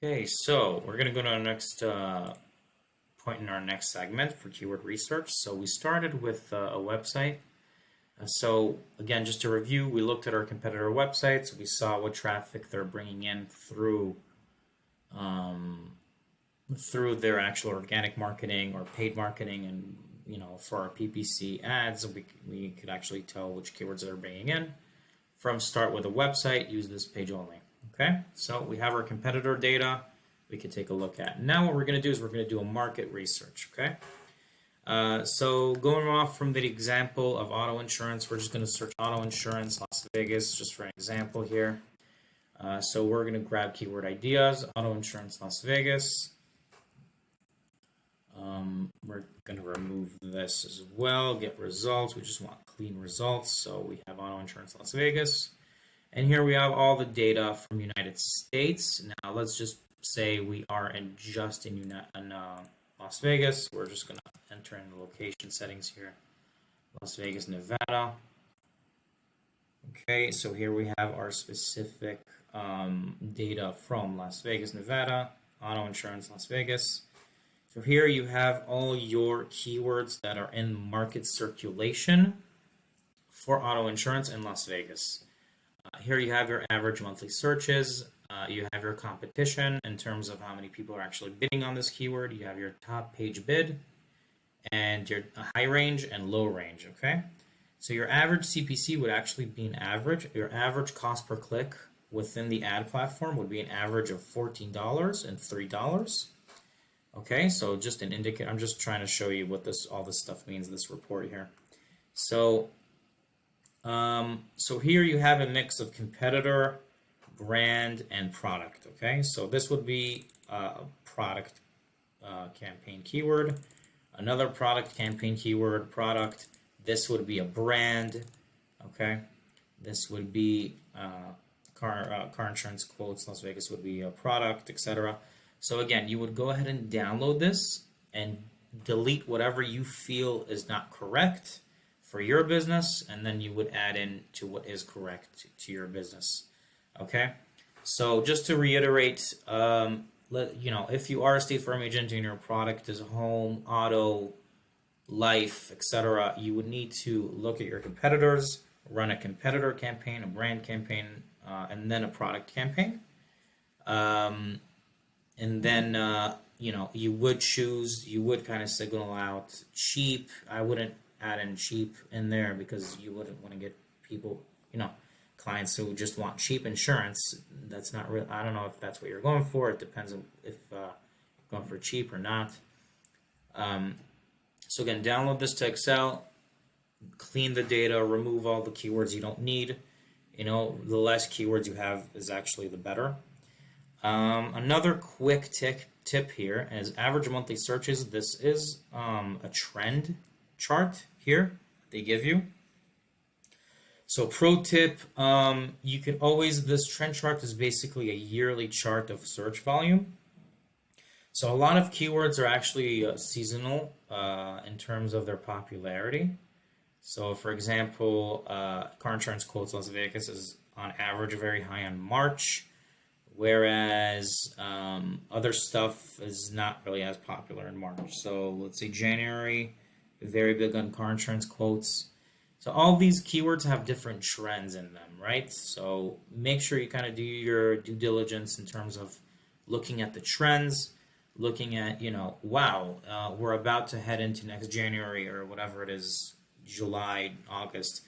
Okay, so we're going to go to our next point in our next segment for keyword research. So we started with a website. So again, just to review, we looked at our competitor websites. We saw what traffic they're bringing in um, through their actual organic marketing or paid marketing, and for our PPC ads, we could actually tell which keywords they're bringing in from start with a website. Use this page only. Okay, so we have our competitor data we could take a look at. Now what we're going to do is we're going to do a market research. Okay, so going off from the example of auto insurance, we're just going to search auto insurance Las Vegas just for an example here. So we're going to grab keyword ideas, auto insurance Las Vegas. We're going to remove this as well, get results. We just want clean results. So we have auto insurance Las Vegas. And here we have all the data from United States. Now let's just say we are in Las Vegas. We're just going to enter in the location settings here. Las Vegas, Nevada. Okay, so here we have our specific data from Las Vegas, Nevada, auto insurance Las Vegas. So here you have all your keywords that are in market circulation for auto insurance in Las Vegas. Here you have your average monthly searches. You have your competition in terms of how many people are actually bidding on this keyword. You have your top page bid and your high range and low range. Okay, so your average CPC would actually be an average. Your average cost per click within the ad platform would be an average of $14 and $3. Okay, so just an indicator. I'm just trying to show you what all this stuff means. This report here. So here you have a mix of competitor, brand, and product. Okay, so this would be a product campaign keyword, another product campaign keyword, product. This would be a brand. Okay, this would be car insurance quotes. Las Vegas would be a product, etc. So again, you would go ahead and download this and delete whatever you feel is not correct for your business, and then you would add in to what is correct to your business. Okay, so just to reiterate, if you are a State Farm agent and your product is home, auto, life, etc., you would need to look at your competitors, run a competitor campaign, a brand campaign, and then a product campaign. And then, you would kind of signal out cheap. I wouldn't add in cheap in there because you wouldn't want to get people, clients who just want cheap insurance. That's not real. I don't know if that's what you're going for. It depends on if you're going for cheap or not. So again, download this to Excel, clean the data, remove all the keywords you don't need. The less keywords you have is actually the better. Another quick tip here is average monthly searches. This is a trend chart here they give you. So pro tip, you can always, this trend chart is basically a yearly chart of search volume. So a lot of keywords are actually seasonal in terms of their popularity. So for example, car insurance quotes Las Vegas is on average very high in March, whereas other stuff is not really as popular in March. So let's say January, very big on car insurance quotes. So all these keywords have different trends in them, right? So make sure you kind of do your due diligence in terms of looking at the trends, looking at, we're about to head into next January or whatever it is, July, August.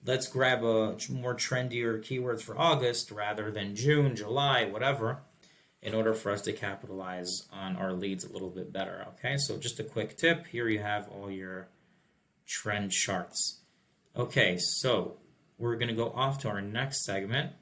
Let's grab a more trendier keywords for August rather than June, July, whatever, in order for us to capitalize on our leads a little bit better. Okay, so just a quick tip. Here you have all your trend charts. Okay, so we're going to go off to our next segment,